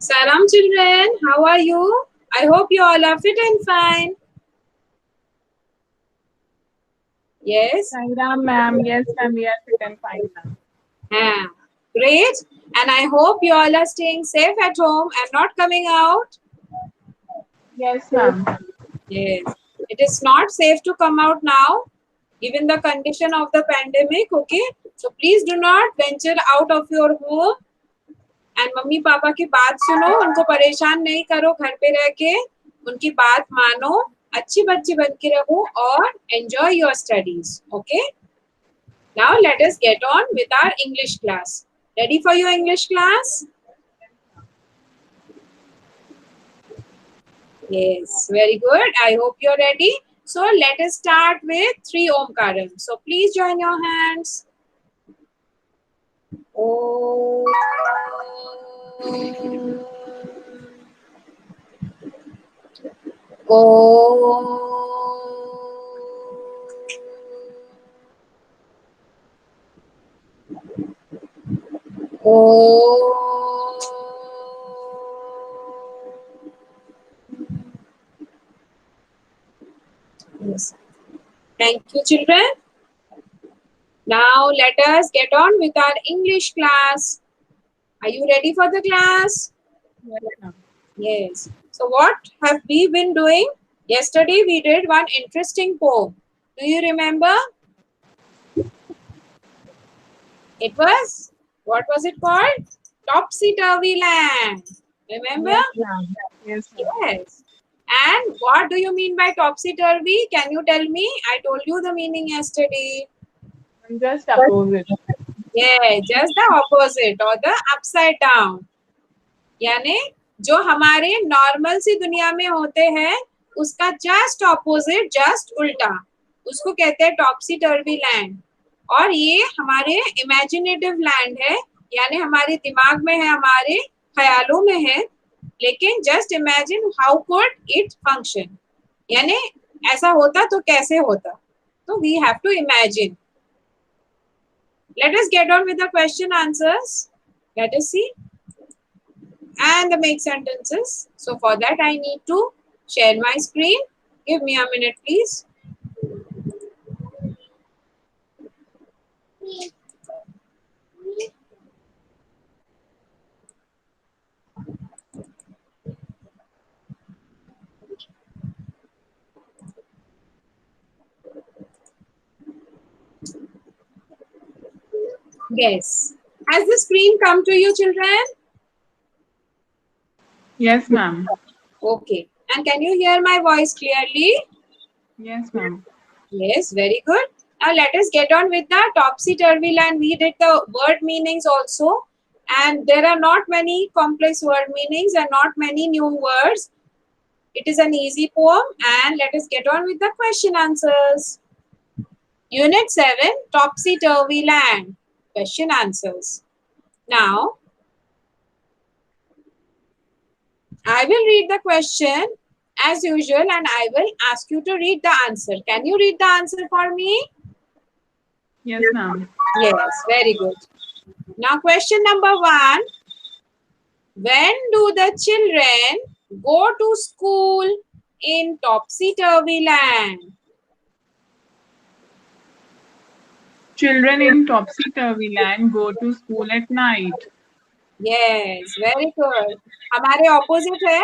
Salam children, how are you? I hope you all are fit and fine. Yes? Sairam ma'am, yes ma'am, we are fit and fine ma'am. Yeah. Great. And I hope you all are staying safe at home and not coming out. Yes ma'am. Yes. It is not safe to come out now, given the condition of the pandemic, okay? So please do not venture out of your home. And mummy papa की बात सुनो, उनको परेशान नहीं करो, घर पे रह के उनकी बात मानो, अच्छी बच्ची बन के रहो और enjoy your studies. Okay, now let us get on with our English class. Ready for your English class? Yes, very good. I hope you're ready. So let us start with 3 Omkaram. So please join your hands. Om. Yes. Thank you, children. Now let us get on with our English class. Are you ready for the class? Yes ma'am. Yes. So what have we been doing? Yesterday we did one interesting poem. Do you remember? It was, what was it called? Topsy Turvy Land. Remember? Yes ma'am. Yes ma'am. Yes. And what do you mean by topsy turvy? Can you tell me? I told you the meaning yesterday. Just opposite. Yeah, just the opposite or the upside down. यानी जो हमारे normal सी दुनिया में होते हैं उसका just opposite, just उल्टा, उसको कहते हैं टॉपसी टर्वी लैंड. और ये हमारे इमेजिनेटिव लैंड है, यानी हमारे दिमाग में है, हमारे ख्यालों में है, लेकिन just imagine how could it function, यानी ऐसा होता तो कैसे होता. तो we have to imagine. Let us get on with the question answers. Let us see and the make sentences. So for that I need to share my screen. Give me a minute please. Yes. Has the screen come to you, children? Yes ma'am. Okay. And can you hear my voice clearly? Yes ma'am. Yes, very good. Now let us get on with the topsy-turvy land. We did the word meanings also. And there are not many complex word meanings and not many new words. It is an easy poem. And let us get on with the question answers. Unit 7, Topsy-Turvy Land. Question answers. Now, I will read the question as usual and I will ask you to read the answer. Can you read the answer for me? Yes ma'am. Yes, very good. Now, question number 1. When do the children go to school in Topsy-Turvy Land? Children in topsy-turvy land go to school at night. Yes, very good. हमारे opposite है.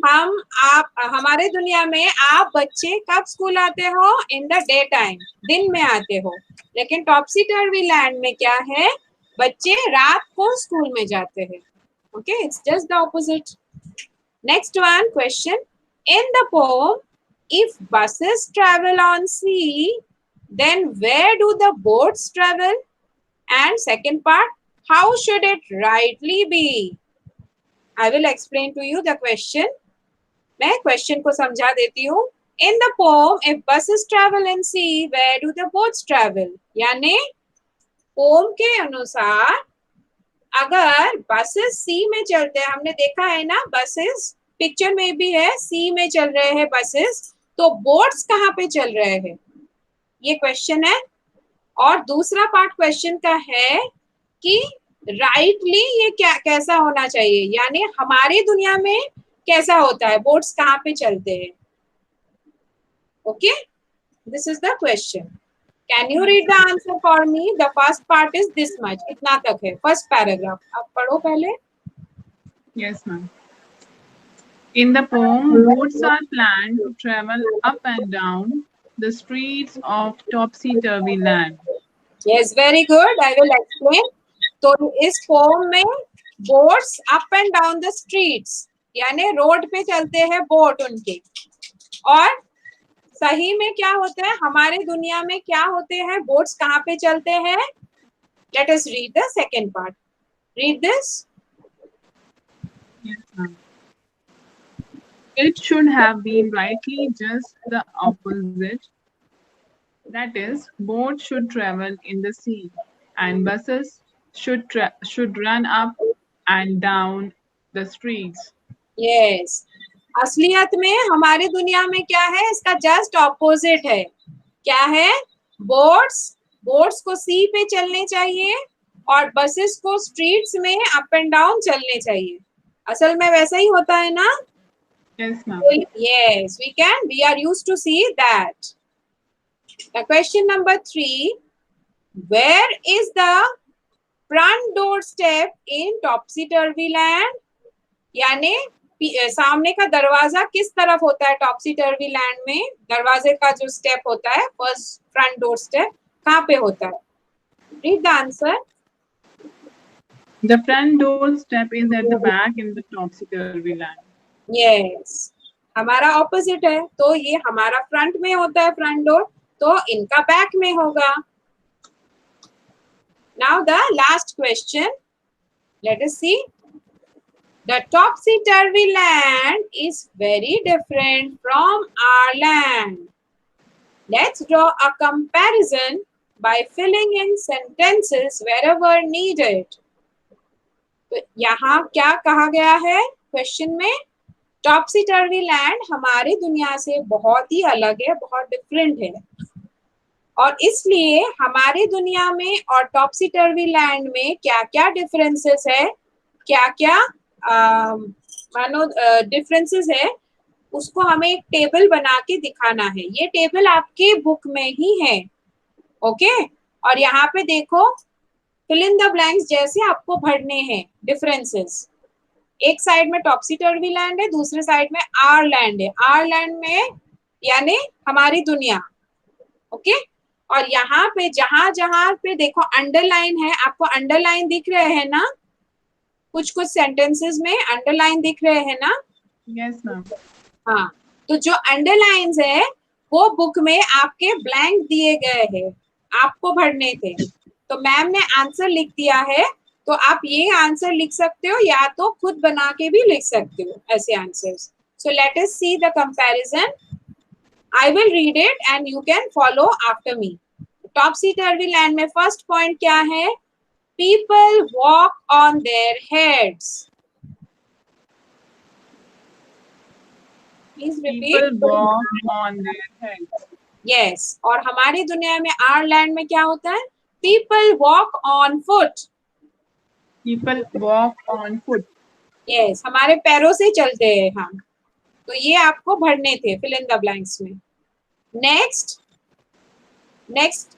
आप हमारे दुनिया में आप बच्चे कब school आते हो? इन द डे टाइम, दिन में आते हो. लेकिन टॉपसी टर्वी लैंड में क्या है? बच्चे रात को स्कूल में जाते हैं. Okay, it's just the opposite. Next one question. In the poem, if buses travel on sea, then where do the boats travel? And second part, how should it rightly be? I will explain to you the question. मैं question को समझा देती हूँ. In the poem, if buses travel in sea, where do the boats travel? यानी poem के अनुसार अगर buses सी में चलते हैं, हमने देखा है ना बसेस, पिक्चर में भी है, सी में चल रहे हैं बसेस, तो बोट्स कहाँ पे चल रहे हैं? ये क्वेश्चन है. और दूसरा पार्ट क्वेश्चन का है कि राइटली ये क्या कैसा होना चाहिए, यानी हमारी दुनिया में कैसा होता है, बोट्स कहाँ पे चलते हैं. Okay, this is the question. Can you read the answer for me. The first part is this much, इतना तक है फर्स्ट पैराग्राफ. आप पढ़ो पहले. Yes, ma'am. In the poem, boats are planned to travel up and down the streets of topsy-turvy land. Yes, very good, I will explain. तो इस pome में boats up and down the streets, यानी road पे चलते हैं boat उनके. और सही में क्या होता है, हमारे दुनिया में क्या होते हैं, बोट्स कहाँ पे चलते हैं. Let us read the second part. Read this. Yes, ma'am. It should have been rightly just the opposite. That is, boats should travel in the sea, and buses should run up and down the streets. Yes, असलियत में हमारी दुनिया में क्या है, इसका just opposite है. क्या है, बोट्स बोट्स को सी पे चलने चाहिए और बसेस को स्ट्रीट्स में अप एंड डाउन चलने चाहिए. असल में वैसा ही होता है ना. Yes, ma'am. Yes, we are used to see that. The question number 3, where is the front doorstep in topsy turvy land. यानी सामने का दरवाजा किस तरफ होता है टॉपसी टर्वी लैंड में. दरवाजे का जो स्टेप होता है, फर्स्ट फ्रंट डोर स्टेप, कहाँ पे होता है. Read the answer. The front door step is at the back in the topsy-turvy land. Yes, हमारा ऑपोजिट है, तो ये हमारा फ्रंट में होता है फ्रंट डोर, तो इनका बैक में होगा. Now the last question, let us see. The topsy-turvy land is very different from our land. Let's draw a comparison by filling in sentences wherever needed. तो यहाँ क्या कहा गया है क्वेश्चन में, टॉपसी टर्वी लैंड हमारी दुनिया से बहुत ही अलग है, बहुत डिफरेंट है. और इसलिए हमारी दुनिया में और टॉपसी टर्वी लैंड में क्या क्या डिफरेंसेस है, क्या क्या मानो डिफरेंसेस है, उसको हमें एक टेबल बना के दिखाना है. ये टेबल आपके बुक में ही है. ओके, और यहाँ पे देखो फिल इन द ब्लैंक्स जैसे आपको भरने हैं डिफरेंसेस. एक साइड में टॉपसी टर्वी लैंड है, दूसरे साइड में आर लैंड है. आर लैंड में यानी हमारी दुनिया. ओके, और यहाँ पे जहां जहां पे देखो अंडरलाइन है, आपको अंडरलाइन दिख रहे हैं ना, कुछ कुछ सेंटेंसेस में अंडरलाइन दिख रहे हैं ना. Yes, ma'am. हाँ, तो जो अंडरलाइंस है वो बुक में आपके ब्लैंक दिए गए हैं, आपको भरने थे. तो मैम ने आंसर लिख दिया है, तो आप ये आंसर लिख सकते हो या तो खुद बना के भी लिख सकते हो ऐसे answers. So let us see the comparison. I will read it and you can follow after me. टॉपसी turvy land में फर्स्ट पॉइंट क्या है, people walk on their heads. Please repeat. People walk on their heads. Yes, और हमारी दुनिया में are land में क्या होता है, people walk on foot. People walk on foot. Yes, हमारे पैरों से चलते हैं हम. तो ये आपको भरने थे फिल इन द ब्लैंक्स में. नेक्स्ट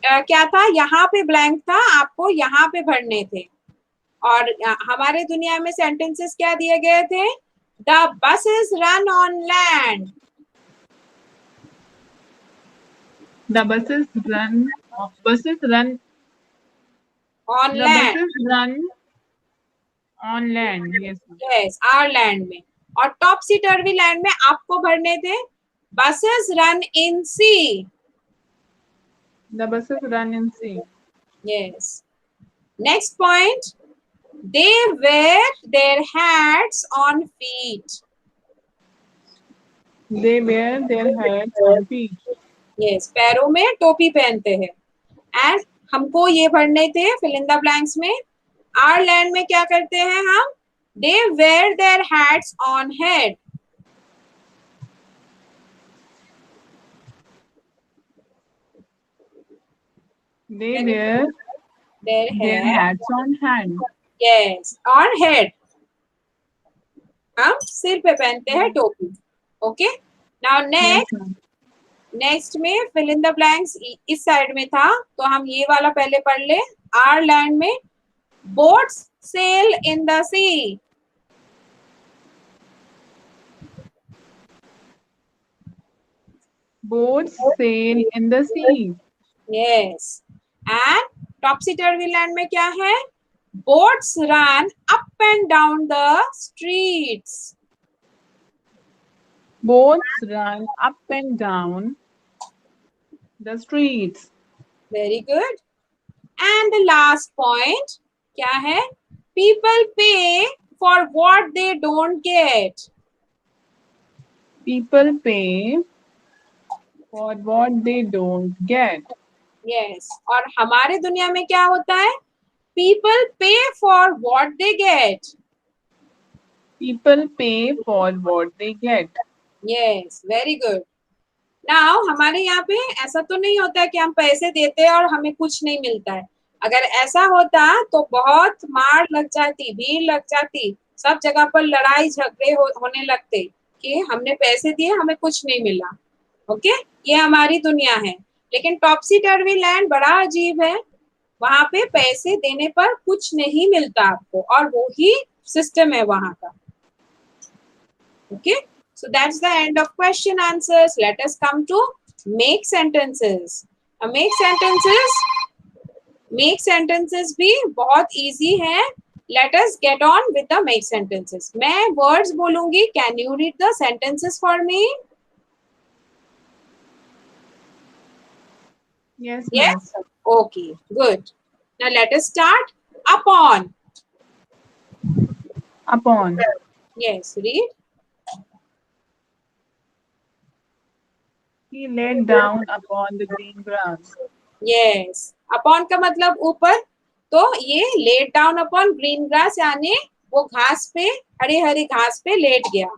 क्या था, यहाँ पे ब्लैंक था, आपको यहाँ पे भरने थे. और हमारे दुनिया में सेंटेंसेस क्या दिए गए थे, the buses run on land. The buses run. Buses run. On The land. buses run on land. Yes, ma'am. Yes, our land में. और टॉपसी टर्वी लैंड में आपको भरने थे, buses run in sea. The buses run in sea. Yes. Next point. They wear their hats on feet. They wear their hats on feet. Yes, पैरों में टोपी पहनते हैं. And हमको ये भरने थे fill in the blanks में. Our land में क्या करते हैं हम, they wear their hats on head. They wear Their their hair hats on hand. Yes, और हेड, हम सिर पे पहनते हैं टोपी. Okay, now Yes, next. ma'am. Next में फिल इन द ब्लैंक्स इस साइड में था, तो हम ये वाला पहले पढ़ ले. आर लैंड में boats sail in the sea. Boats sail in the sea. Yes, and topsy turvy land में क्या है? Boats run up and down the streets. Boats run up and down the streets. Very good. And the last point क्या है? People पे for what they don't get. People pay for what they don't get. Yes, और हमारे दुनिया में क्या होता है? पीपल पे for what they get. People pay for what they get. Yes, very good. Now हमारे यहाँ पे ऐसा तो नहीं होता है कि हम पैसे देते हैं और हमें कुछ नहीं मिलता है. अगर ऐसा होता तो बहुत मार लग जाती, भीड़ लग जाती, सब जगह पर लड़ाई झगड़े होने लगते कि हमने पैसे दिए, हमें कुछ नहीं मिला. ओके, ये हमारी दुनिया है. लेकिन टॉपसी टर्वी लैंड बड़ा अजीब है. वहां पे पैसे देने पर कुछ नहीं मिलता आपको, और वो ही सिस्टम है वहां का. Okay, so that's the end of question answers. Let us come to make sentences. Now, make sentences भी बहुत easy है. Let us get on with the make sentences. मैं words बोलूंगी. Can you read the sentences for me? Yes, ma'am. Yes. Okay. Good. Now let us start. Upon. Upon. Yes. Read. He laid down upon the green grass. Yes. Upon का मतलब ऊपर, तो ये let down upon green grass यानी वो घास पे, हरी हरी घास पे लेट गया.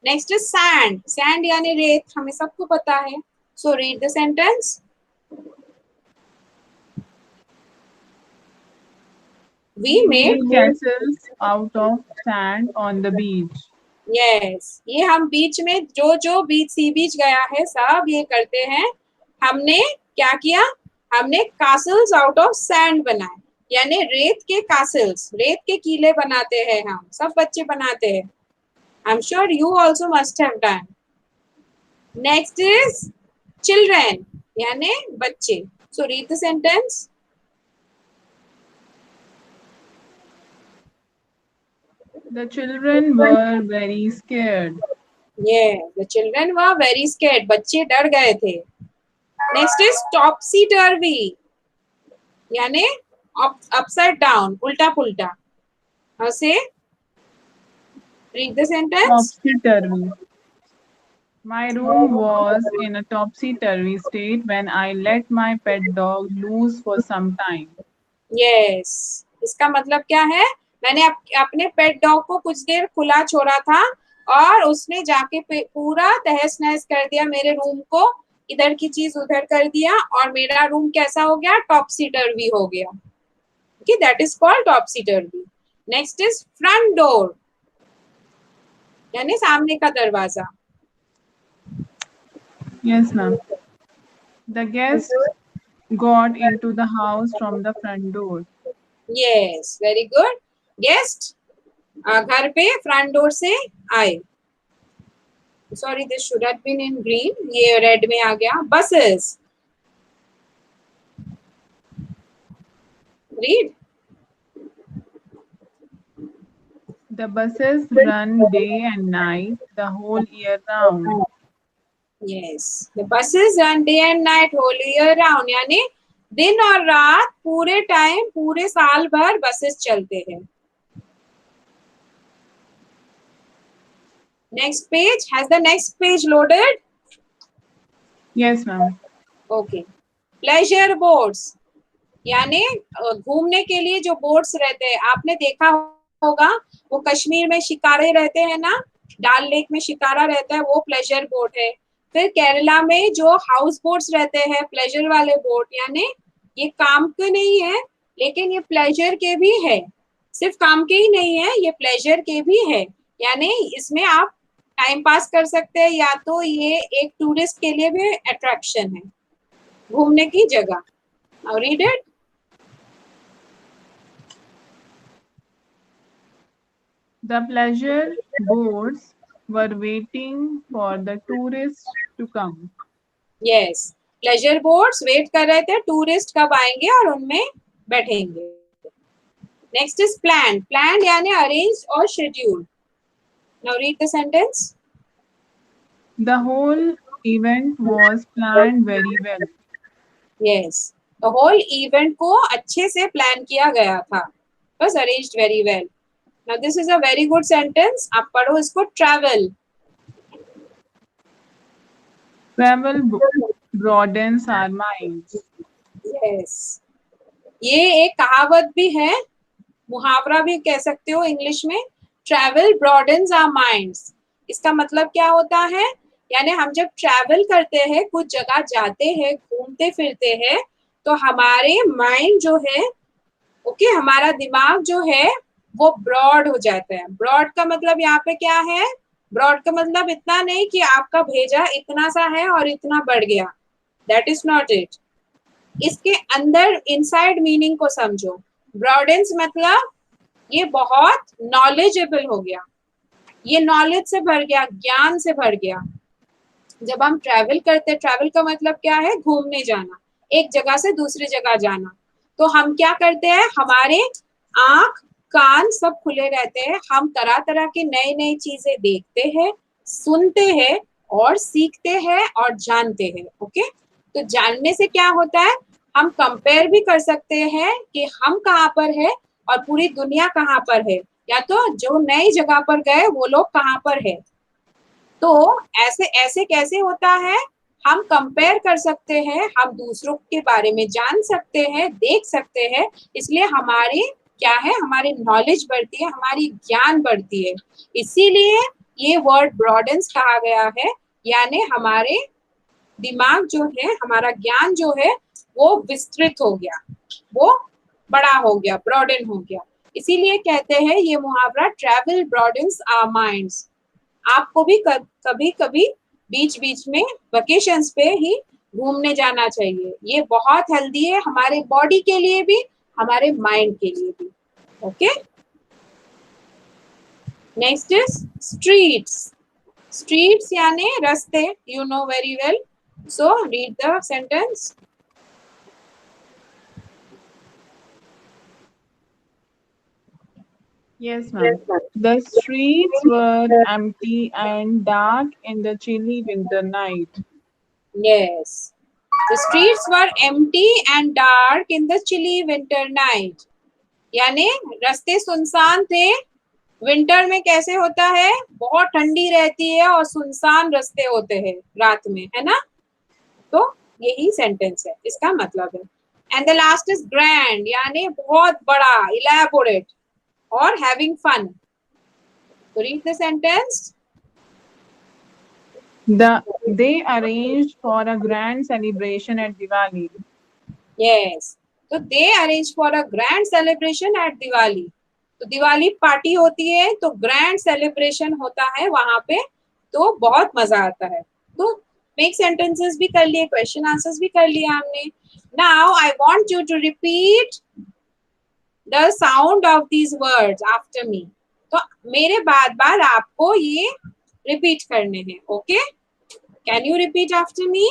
Next is sand. सैंड यानी रेत, हमें सबको पता है. So read the sentence. We made castles out of sand on the beach. Yes, ये हम बीच में जो जो बीच सी बीच गया है सब ये करते हैं. हमने क्या किया? हमने कासल्स आउट ऑफ सैंड बनाए, यानी रेत के कासल्स, रेत के किले बनाते हैं हम, सब बच्चे बनाते हैं. I am sure you also must have done. Next is children यानी बच्चे. So read the sentence. The children were very scared. Yeah, the children were very scared. बच्चे डर गए थे. नेक्स्ट इज टॉपसी टर्वी यानी अपसाइड डाउन, उल्टा पुल्टा. How say? Read the sentence. Topsy-turvy. My room was in a topsy-turvy state when I let my pet dog loose for some time. Yes. इसका मतलब क्या है? मैंने अपने पेट डॉग को कुछ देर खुला छोड़ा था और उसने जाके पूरा तहस नहस कर दिया मेरे रूम को. इधर की चीज उधर कर दिया और मेरा रूम कैसा हो गया? टॉपसी टर्वी हो गया. Okay, that is called topsy turvy. Next is front door यानी सामने का दरवाजा. Yes, ma'am. The guest got into the house from the front door. Yes, very good. Guest घर पे फ्रंट डोर से आए. Sorry, this should have been in green, ये red में आ गया. Buses. Read. The buses run day and night the whole year round. Yes, the buses run day and night whole year round यानी दिन और रात पूरे टाइम, पूरे साल भर बसेस चलते हैं. Next page. Has the next page loaded? Yes, ma'am. Okay. Pleasure boats यानी घूमने के लिए जो बोट्स रहते हैं, आपने देखा होगा वो कश्मीर में शिकारे रहते हैं ना, डाल लेक में शिकारा रहता है, वो प्लेजर बोट है. फिर केरला में जो हाउस बोट्स रहते हैं, प्लेजर वाले बोट, यानी ये काम के नहीं है लेकिन ये प्लेजर के भी है, सिर्फ काम के ही नहीं है, ये प्लेजर के भी है। यानी इसमें आप टाइम पास कर सकते हैं, या तो ये एक टूरिस्ट के लिए भी अट्रैक्शन है, घूमने की जगह। Now read it. The pleasure boats were waiting for the tourists to come. Yes, pleasure boats wait कर रहे थे टूरिस्ट कब आएंगे और उनमें बैठेंगे। Next is plan. प्लान यानी अरेंज और schedule. Now read the sentence. The whole event was planned very well. Yes, the whole event को अच्छे से प्लान किया गया था, बस arranged very well. Now this is a very good sentence, आप पढ़ो इसको। Travel. Travel broadens our minds. Yes, ये एक कहावत भी है, मुहावरा भी कह सकते हो इंग्लिश में। Travel broadens our minds. इसका मतलब क्या होता है, यानी हम जब ट्रैवल करते हैं, कुछ जगह जाते हैं, घूमते फिरते हैं, तो हमारे माइंड जो है, ओके, हमारा दिमाग जो है वो ब्रॉड हो जाता है। ब्रॉड का मतलब यहाँ पे क्या है, ब्रॉड का मतलब इतना नहीं कि आपका भेजा इतना सा है और इतना बढ़ गया, दैट इज नॉट इट। इसके अंदर इनसाइड मीनिंग को समझो। ब्रॉडेंस मतलब ये बहुत नॉलेजेबल हो गया, ये नॉलेज से भर गया, ज्ञान से भर गया। जब हम ट्रैवल करते, ट्रैवल का मतलब क्या है, घूमने जाना, एक जगह से दूसरी जगह जाना। तो हम क्या करते हैं, हमारे आंख कान सब खुले रहते हैं, हम तरह तरह की नई नई चीजें देखते हैं, सुनते हैं और सीखते हैं और जानते हैं। ओके, तो जानने से क्या होता है, हम कंपेयर भी कर सकते हैं कि हम कहाँ पर है और पूरी दुनिया कहाँ पर है, या तो जो नई जगह पर गए वो लोग कहाँ पर है। तो ऐसे ऐसे कैसे होता है, हम कंपेयर कर सकते हैं, हम दूसरों के बारे में जान सकते हैं, देख सकते हैं, इसलिए हमारी क्या है, हमारी नॉलेज बढ़ती है, हमारी ज्ञान बढ़ती है। इसीलिए ये वर्ड ब्रॉडेंस कहा गया है, यानी हमारे दिमाग जो है, हमारा ज्ञान जो है वो विस्तृत हो गया, वो बड़ा हो गया, ब्रॉडन हो गया। इसीलिए कहते हैं ये मुहावरा, ट्रैवल ब्रॉडन्स आवर माइंड्स। आपको भी कभी कभी बीच बीच में वेकेशंस पे ही घूमने जाना चाहिए, ये बहुत हेल्दी है, हमारे बॉडी के लिए भी, हमारे माइंड के लिए भी। Okay, next is streets. Streets यानी रास्ते, you know very well, so read the sentence. Yes, ma'am. The streets were empty and dark in the chilly winter night. Yes, the streets were empty and dark in the chilly winter night. यानी रास्ते सुनसान थे। Winter में कैसे होता है, बहुत ठंडी रहती है और सुनसान रास्ते होते हैं रात में, है ना। तो यही सेंटेंस है, इसका मतलब है। And the last is grand, यानी बहुत बड़ा, इलैबोरेट और हैविंग फन। तो read the sentence. They arranged for a grand celebration at Diwali. Yes, तो they arrange for a grand celebration at Diwali. तो दिवाली पार्टी होती है, तो ग्रैंड सेलिब्रेशन होता है वहां पे, तो बहुत मजा आता है। तो मेक सेंटेंसेस भी कर लिए, क्वेश्चन आंसर्स भी कर लिया हमने। Now I want you to repeat the sound of these words after me. तो मेरे बाद बाद आपको ये रिपीट करने हैं। Okay, can you repeat after me?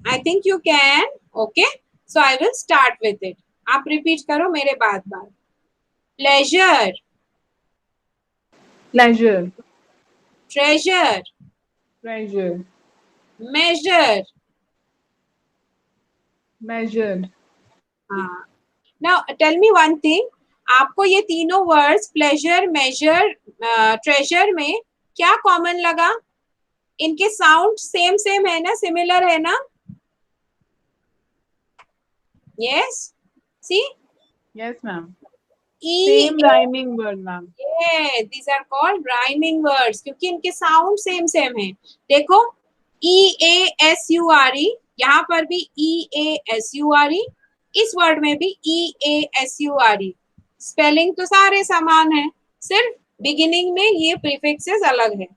I think you can. Okay, so I will start with it. आप repeat करो मेरे बाद बाद। Pleasure, Pleasure, treasure, treasure, measure. measured. हाँ, now tell me one thing, आपको ये तीनों वर्ड्स प्लेजर, मेजर, ट्रेजर में क्या कॉमन लगा? इनके साउंड सेम सेम है ना, सिमिलर है ना? Yes, C, Yes, ma'am. E, Same rhyming word, ma'am. these are called rhyming words, क्योंकि इनके साउंड सेम सेम है। देखो, EASURE यहाँ पर भी EASURE, इस वर्ड में भी EASURE। स्पेलिंग तो सारे समान है, सिर्फ बिगिनिंग में ये प्रीफिक्सेस अलग है।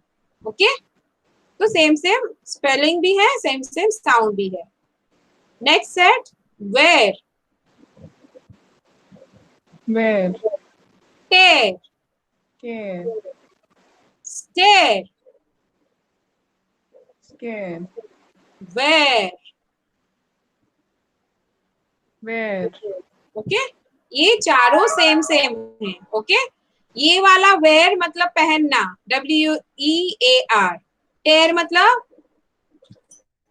ओके, तो सेम सेम स्पेलिंग भी है, सेम सेम साउंड भी है। Next set, where, Where? Tear, Care. Stair, Scare. Where. Where? Okay, ये चारों सेम सेम है। ओके, ये वाला वेयर मतलब पहनना, WEAR। टेयर मतलब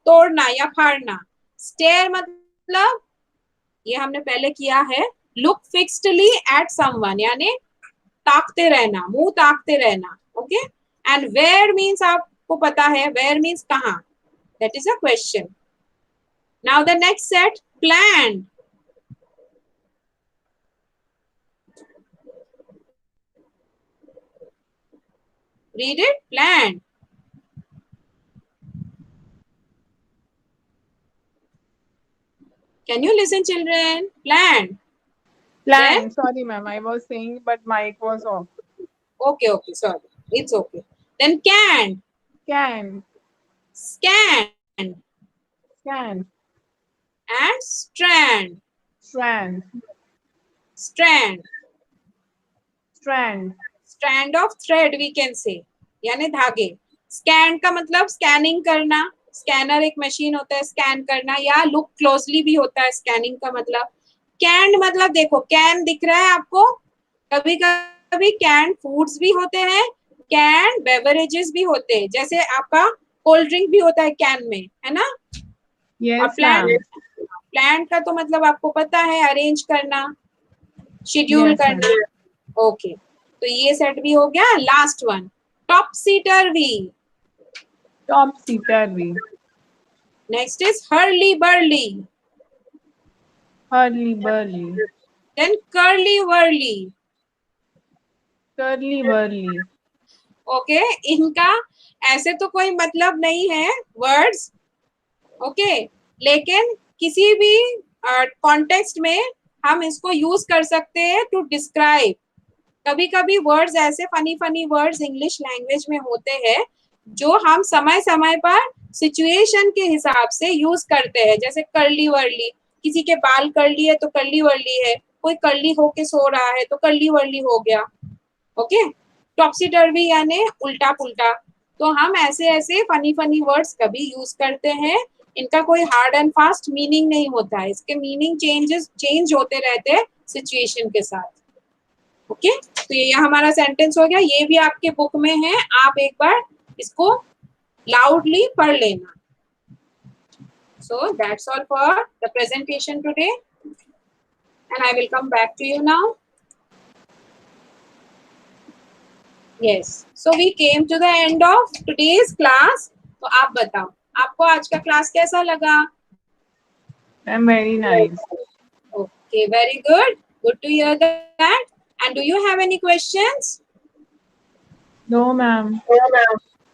तोड़ना या फाड़ना। स्टेयर मतलब, ये हमने पहले किया है, लुक फिक्स्डली एट समवन, यानी ताकते रहना, मुंह ताकते रहना। ओके, एंड वेयर मीन्स, आपको पता है वेयर मीन्स कहाँ, that is a question. Now the next set, plan. Read it, planned. Can you listen, children? Planned. Then, Plan. Sorry, ma'am. I was saying, but mic was off. okay, sorry. It's okay. Then can, Can. scan, Can. and strand. Strand. Strand. Strand. Strand of thread we can say, यानी धागे। Scan का मतलब scanning करना, scanner एक machine होता है scan करना, या लुक क्लोजली भी होता है स्कैनिंग का मतलब। कैन मतलब देखो, कैन दिख रहा है आपको, कभी कभी कैन फूड्स भी होते हैं, कैन बेवरेजेस भी होते हैं, जैसे आपका कोल्ड ड्रिंक भी होता है कैन में, है ना। और Yes, प्लान, ma'am. प्लान का तो मतलब आपको पता है, अरेंज करना, शेड्यूल Yes, ma'am. करना। ओके, तो ये सेट भी हो गया। लास्ट वन, टॉप सीटर भी। Topsy turvy. Next is hurly burly, Hurly burly. Then curly whirly. Curly whirly. Okay, इनका ऐसे तो कोई मतलब नहीं है वर्ड्स, ओके, लेकिन किसी भी कॉन्टेक्स्ट में हम इसको यूज कर सकते हैं टू डिस्क्राइब। कभी कभी वर्ड्स ऐसे funny funny words English language में होते हैं जो हम समय समय पर सिचुएशन के हिसाब से यूज करते हैं, जैसे कर्ली वर्ली, किसी के बाल कर्ली है तो कर्ली वर्ली है, कोई कर्ली होके सो रहा है तो कर्ली वर्ली हो गया। ओके, टॉप्सी टर्वी यानी उल्टा पुल्टा। तो हम ऐसे ऐसे फनी फनी वर्ड्स कभी यूज करते हैं, इनका कोई हार्ड एंड फास्ट मीनिंग नहीं होता है, इसके मीनिंग चेंज होते रहते हैं सिचुएशन के साथ। ओके, तो ये हमारा सेंटेंस हो गया, ये भी आपके बुक में है, आप एक बार इसको लाउडली पढ़ लेना। So that's all for the presentation today and I will come back to you now. Yes, so we came to the end of today's class. तो आप बताओ, आपको आज का क्लास कैसा लगा? I'm very nice. Okay, very good. Good to hear that. And do you have any questions? No, ma'am.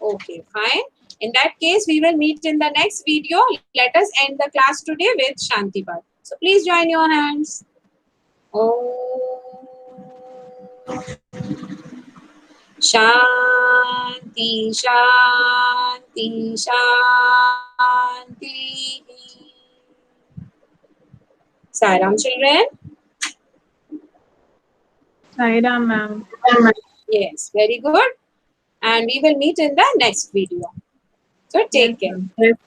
Okay, fine. In that case, we will meet in the next video. Let us end the class today with Shanti Path. So please join your hands. Om Shanti Shanti Shanti. Sairam, children. Sairam, ma'am. Yes, very good. And we will meet in the next video. So take Yes, care. ma'am.